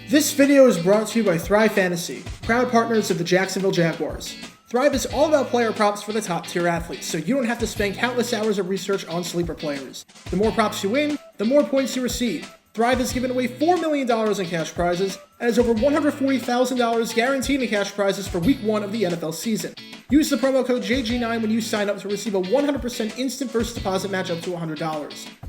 This video is brought to you by Thrive Fantasy, proud partners of the Jacksonville Jaguars. Thrive is all about player props for the top tier athletes, so you don't have to spend countless hours of research on sleeper players. The more props you win, the more points you receive. Thrive has given away $4 million in cash prizes and has over $140,000 guaranteed in cash prizes for week 1 of the NFL season. Use the promo code JG9 when you sign up to receive a 100% instant first deposit match up to $100.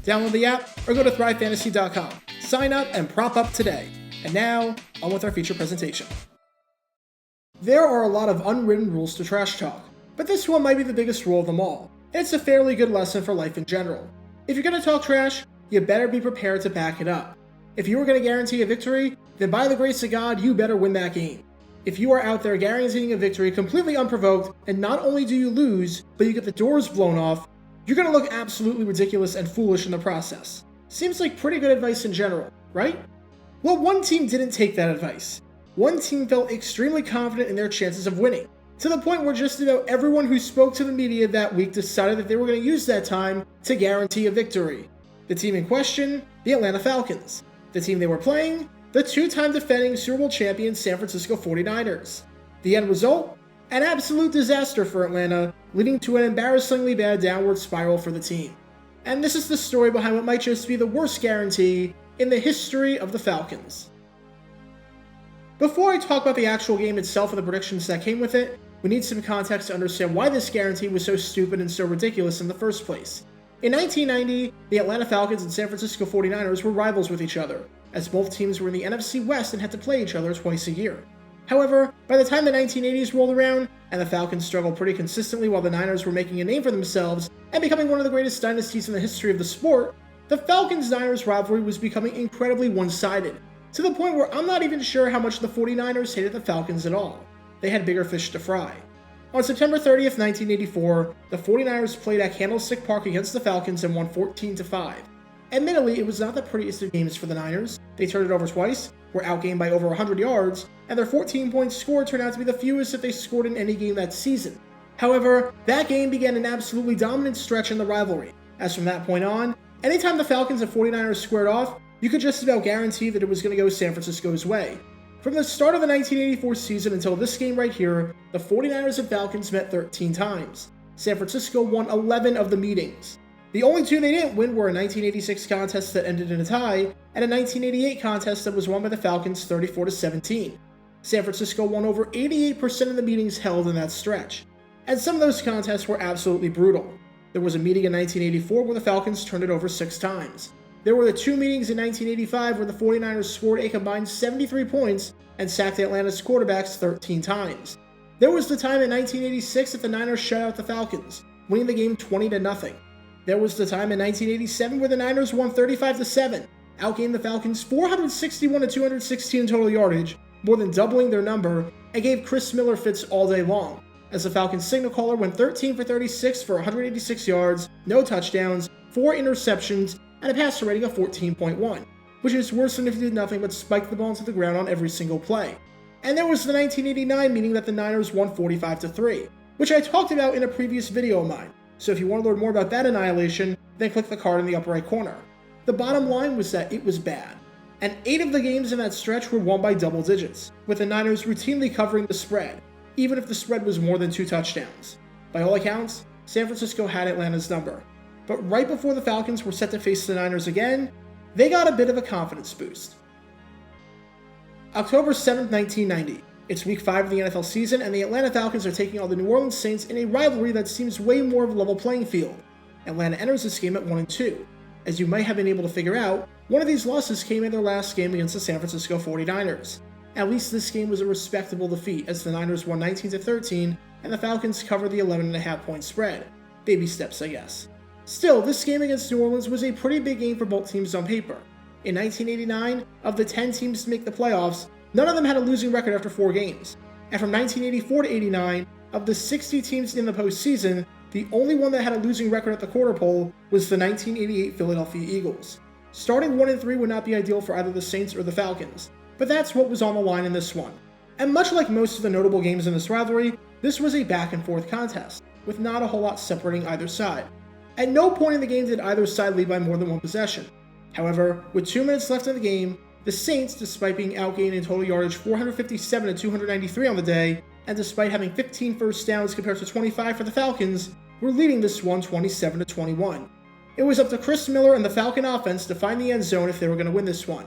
Download the app or go to thrivefantasy.com. Sign up and prop up today. And now, on with our feature presentation. There are a lot of unwritten rules to trash talk, but this one might be the biggest rule of them all, and it's a fairly good lesson for life in general. If you're going to talk trash, you better be prepared to back it up. If you are going to guarantee a victory, then by the grace of God, you better win that game. If you are out there guaranteeing a victory completely unprovoked, and not only do you lose, but you get the doors blown off, you're going to look absolutely ridiculous and foolish in the process. Seems like pretty good advice in general, right? Well, one team didn't take that advice. One team felt extremely confident in their chances of winning, to the point where just about everyone who spoke to the media that week decided that they were going to use that time to guarantee a victory. The team in question, the Atlanta Falcons. The team they were playing, the two-time defending Super Bowl champion San Francisco 49ers. The end result? An absolute disaster for Atlanta, leading to an embarrassingly bad downward spiral for the team. And this is the story behind what might just be the worst guarantee in the history of the Falcons. Before I talk about the actual game itself and the predictions that came with it, we need some context to understand why this guarantee was so stupid and so ridiculous in the first place. In 1990, the Atlanta Falcons and San Francisco 49ers were rivals with each other, as both teams were in the NFC West and had to play each other twice a year. However, by the time the 1980s rolled around, and the Falcons struggled pretty consistently while the Niners were making a name for themselves and becoming one of the greatest dynasties in the history of the sport, the Falcons-Niners rivalry was becoming incredibly one-sided, to the point where I'm not even sure how much the 49ers hated the Falcons at all. They had bigger fish to fry. On September 30th, 1984, the 49ers played at Candlestick Park against the Falcons and won 14-5. Admittedly, it was not the prettiest of games for the Niners. They turned it over twice, were outgained by over 100 yards, and their 14-point score turned out to be the fewest that they scored in any game that season. However, that game began an absolutely dominant stretch in the rivalry, as from that point on, anytime the Falcons and 49ers squared off, you could just about guarantee that it was going to go San Francisco's way. From the start of the 1984 season until this game right here, the 49ers and Falcons met 13 times. San Francisco won 11 of the meetings. The only two they didn't win were a 1986 contest that ended in a tie, and a 1988 contest that was won by the Falcons 34-17. San Francisco won over 88% of the meetings held in that stretch, and some of those contests were absolutely brutal. There was a meeting in 1984 where the Falcons turned it over 6 times. There were the 2 meetings in 1985 where the 49ers scored a combined 73 points and sacked Atlanta's quarterbacks 13 times. There was the time in 1986 that the Niners shut out the Falcons, winning the game 20-0. There was the time in 1987 where the Niners won 35-7, outgained the Falcons 461-216 in total yardage, more than doubling their number, and gave Chris Miller fits all day long, as the Falcons signal caller went 13 for 36 for 186 yards, no touchdowns, 4 interceptions, and a passer rating of 14.1, which is worse than if he did nothing but spike the ball into the ground on every single play. And there was the 1989 meeting that the Niners won 45-3, which I talked about in a previous video of mine, so if you want to learn more about that annihilation, then click the card in the upper right corner. The bottom line was that it was bad, and 8 of the games in that stretch were won by double digits, with the Niners routinely covering the spread, even if the spread was more than 2 touchdowns. By all accounts, San Francisco had Atlanta's number. But right before the Falcons were set to face the Niners again, they got a bit of a confidence boost. October 7th, 1990. It's week 5 of the NFL season, and the Atlanta Falcons are taking on the New Orleans Saints in a rivalry that seems way more of a level playing field. Atlanta enters this game at 1-2. As you might have been able to figure out, one of these losses came in their last game against the San Francisco 49ers. At least this game was a respectable defeat, as the Niners won 19-13, and the Falcons covered the 11.5-point spread. Baby steps, I guess. Still, this game against New Orleans was a pretty big game for both teams on paper. In 1989, of the 10 teams to make the playoffs, none of them had a losing record after 4 games. And from 1984 to 89, of the 60 teams in the postseason, the only one that had a losing record at the quarter pole was the 1988 Philadelphia Eagles. Starting 1-3 would not be ideal for either the Saints or the Falcons, but that's what was on the line in this one. And much like most of the notable games in this rivalry, this was a back-and-forth contest, with not a whole lot separating either side. At no point in the game did either side lead by more than 1 possession. However, with 2 minutes left in the game, The Saints, despite being outgained in total yardage 457 to 293 on the day, and despite having 15 first downs compared to 25 for the Falcons, were leading this one 27 to 21. It was up to Chris Miller and the Falcon offense to find the end zone if they were going to win this one.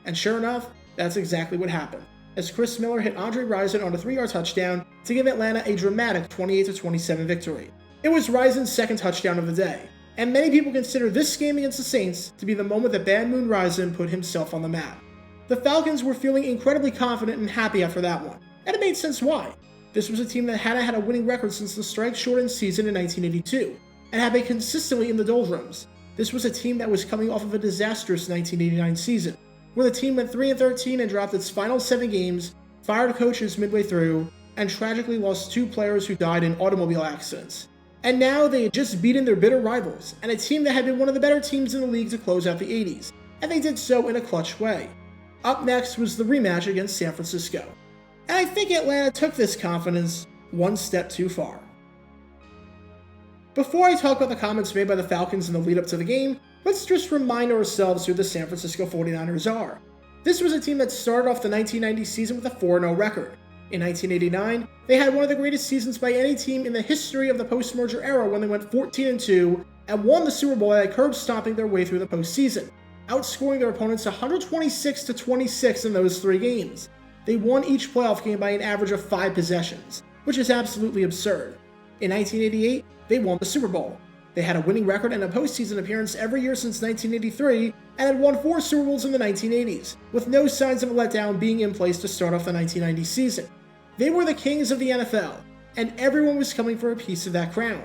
And sure enough, that's exactly what happened, as Chris Miller hit Andre Rison on a 3-yard touchdown to give Atlanta a dramatic 28 to 27 victory. It was Rison's second touchdown of the day, and many people consider this game against the Saints to be the moment that Bad Moon Rison put himself on the map. The Falcons were feeling incredibly confident and happy after that one, and it made sense why. This was a team that hadn't had a winning record since the strike-shortened season in 1982, and had been consistently in the doldrums. This was a team that was coming off of a disastrous 1989 season, where the team went 3-13 and dropped its final 7 games, fired coaches midway through, and tragically lost 2 players who died in automobile accidents. And now they had just beaten their bitter rivals, and a team that had been one of the better teams in the league to close out the 80s, and they did so in a clutch way. Up next was the rematch against San Francisco. And I think Atlanta took this confidence one step too far. Before I talk about the comments made by the Falcons in the lead up to the game, let's just remind ourselves who the San Francisco 49ers are. This was a team that started off the 1990 season with a 4-0 record. In 1989, they had one of the greatest seasons by any team in the history of the post-merger era when they went 14-2 and won the Super Bowl by curb-stomping their way through the postseason, outscoring their opponents 126-26 in those 3 games. They won each playoff game by an average of 5 possessions, which is absolutely absurd. In 1988, they won the Super Bowl. They had a winning record and a postseason appearance every year since 1983, and had won 4 Super Bowls in the 1980s, with no signs of a letdown being in place to start off the 1990 season. They were the kings of the NFL, and everyone was coming for a piece of that crown.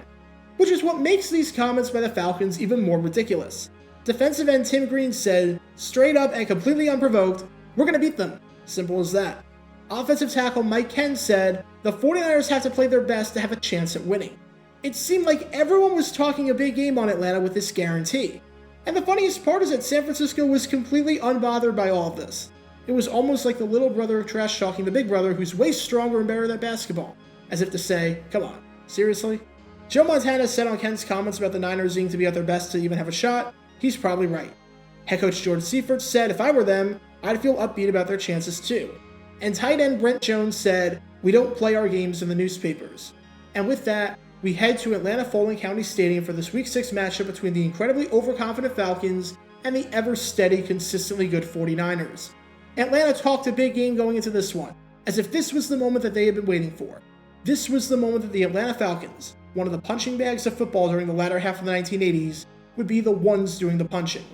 Which is what makes these comments by the Falcons even more ridiculous. Defensive end Tim Green said, straight up and completely unprovoked, "We're going to beat them." Simple as that. Offensive tackle Mike Ken said, "The 49ers have to play their best to have a chance at winning." It seemed like everyone was talking a big game on Atlanta with this guarantee. And the funniest part is that San Francisco was completely unbothered by all of this. It was almost like the little brother trash talking the big brother who's way stronger and better at basketball. As if to say, come on, seriously? Joe Montana said on Ken's comments about the Niners needing to be at their best to even have a shot, he's probably right. Head coach George Seifert said, if I were them, I'd feel upbeat about their chances too. And tight end Brent Jones said, we don't play our games in the newspapers. And with that, we head to Atlanta Fulton County Stadium for this Week 6 matchup between the incredibly overconfident Falcons and the ever-steady, consistently good 49ers. Atlanta talked a big game going into this one, as if this was the moment that they had been waiting for. This was the moment that the Atlanta Falcons, one of the punching bags of football during the latter half of the 1980s, would be the ones doing the punching.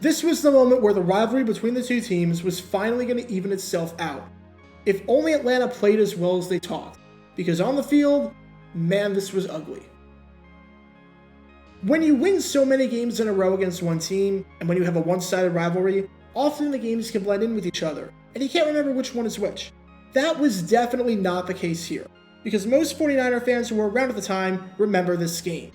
This was the moment where the rivalry between the two teams was finally going to even itself out. If only Atlanta played as well as they talked, because on the field, man, this was ugly. When you win so many games in a row against one team, and when you have a one-sided rivalry, often the games can blend in with each other, and you can't remember which one is which. That was definitely not the case here, because most 49er fans who were around at the time remember this game.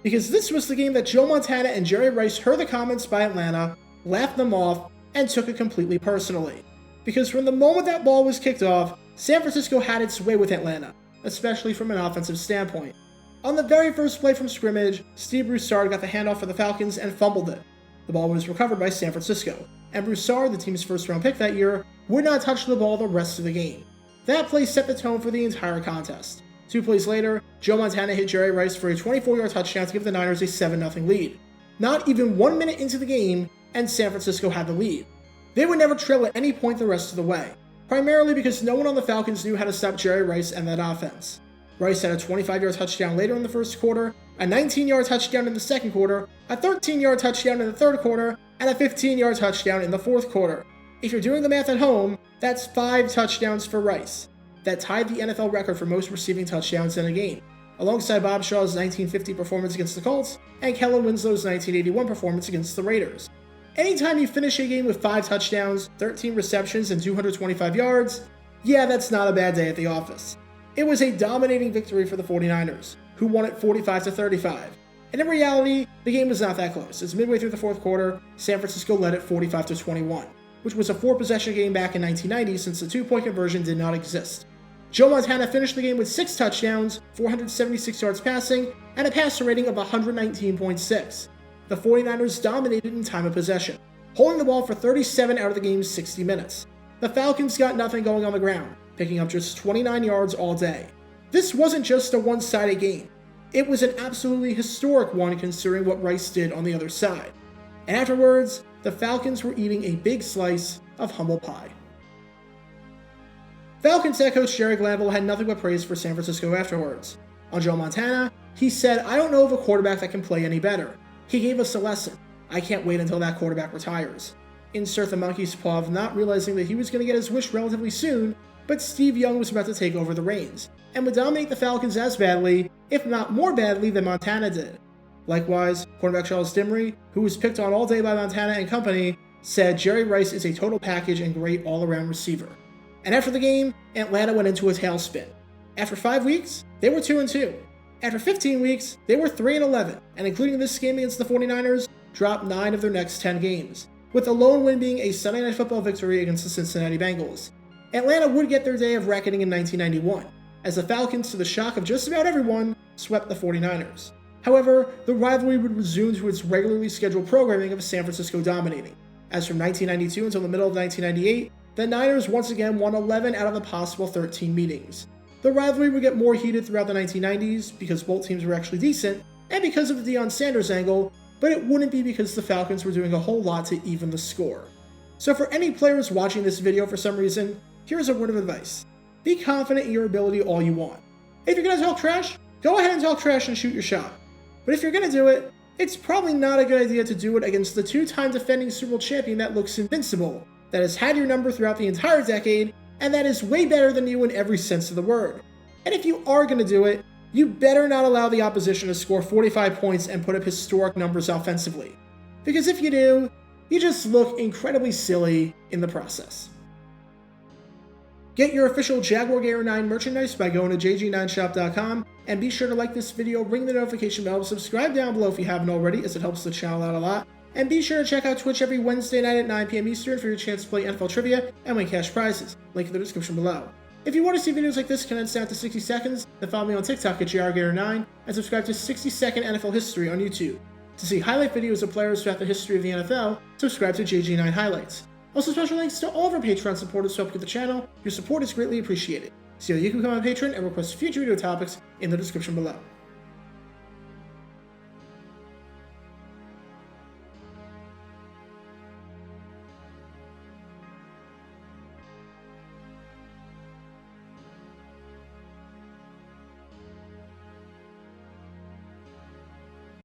Because this was the game that Joe Montana and Jerry Rice heard the comments by Atlanta, laughed them off, and took it completely personally. Because from the moment that ball was kicked off, San Francisco had its way with Atlanta, especially from an offensive standpoint. On the very first play from scrimmage, Steve Broussard got the handoff for the Falcons and fumbled it. The ball was recovered by San Francisco, and Broussard, the team's first-round pick that year, would not touch the ball the rest of the game. That play set the tone for the entire contest. 2 plays later, Joe Montana hit Jerry Rice for a 24-yard touchdown to give the Niners a 7-0 lead. Not even 1 minute into the game, and San Francisco had the lead. They would never trail at any point the rest of the way, primarily because no one on the Falcons knew how to stop Jerry Rice and that offense. Rice had a 25-yard touchdown later in the first quarter, a 19-yard touchdown in the second quarter, a 13-yard touchdown in the third quarter, and a 15-yard touchdown in the fourth quarter. If you're doing the math at home, that's 5 touchdowns for Rice. That tied the NFL record for most receiving touchdowns in a game, alongside Bob Shaw's 1950 performance against the Colts and Kellen Winslow's 1981 performance against the Raiders. Anytime you finish a game with 5 touchdowns, 13 receptions, and 225 yards, yeah, that's not a bad day at the office. It was a dominating victory for the 49ers, who won it 45-35. And in reality, the game was not that close, as midway through the fourth quarter, San Francisco led it 45-21, which was a 4-possession game back in 1990 since the 2-point conversion did not exist. Joe Montana finished the game with 6 touchdowns, 476 yards passing, and a passer rating of 119.6. The 49ers dominated in time of possession. holding the ball for 37 out of the game's 60 minutes. The Falcons got nothing going on the ground, picking up just 29 yards all day. This wasn't just a one-sided game. It was an absolutely historic one considering what Rice did on the other side. And afterwards, the Falcons were eating a big slice of humble pie. Falcons head coach Jerry Glanville had nothing but praise for San Francisco afterwards. On Joe Montana, he said, "I don't know of a quarterback that can play any better. He gave us a lesson. I can't wait until that quarterback retires." Insert the monkey's paw of not realizing that he was going to get his wish relatively soon, but Steve Young was about to take over the reins, and would dominate the Falcons as badly, if not more badly, than Montana did. Likewise, quarterback Charles Dimry, who was picked on all day by Montana and company, said Jerry Rice is a total package and great all-around receiver. And after the game, Atlanta went into a tailspin. After 5 weeks, they were 2-2. After 15 weeks, they were 3-11, and including this game against the 49ers, dropped 9 of their next 10 games, with the lone win being a Sunday Night Football victory against the Cincinnati Bengals. Atlanta would get their day of reckoning in 1991, as the Falcons, to the shock of just about everyone, swept the 49ers. However, the rivalry would resume to its regularly scheduled programming of San Francisco dominating, as from 1992 until the middle of 1998, the Niners once again won 11 out of the possible 13 meetings. The rivalry would get more heated throughout the 1990s because both teams were actually decent, and because of the Deion Sanders angle, but it wouldn't be because the Falcons were doing a whole lot to even the score. So for any players watching this video for some reason, here's a word of advice. Be confident in your ability all you want. If you're going to talk trash, go ahead and talk trash and shoot your shot. But if you're going to do it, it's probably not a good idea to do it against the two-time defending Super Bowl champion that looks invincible, that has had your number throughout the entire decade, and that is way better than you in every sense of the word. And if you are going to do it, you better not allow the opposition to score 45 points and put up historic numbers offensively. Because if you do, you just look incredibly silly in the process. Get your official Jaguar Gear 9 merchandise by going to jg9shop.com, and be sure to like this video, ring the notification bell, subscribe down below if you haven't already, as it helps the channel out a lot, and be sure to check out Twitch every Wednesday night at 9 p.m. Eastern for your chance to play NFL Trivia and win cash prizes. Link in the description below. If you want to see videos like this condensed down to 60 seconds, then follow me on TikTok at JRGator9 and subscribe to 60-Second NFL History on YouTube. To see highlight videos of players throughout the history of the NFL, subscribe to JG9 Highlights. Also, special thanks to all of our Patreon supporters who help get the channel. Your support is greatly appreciated. See how you can become a patron and request future video topics in the description below.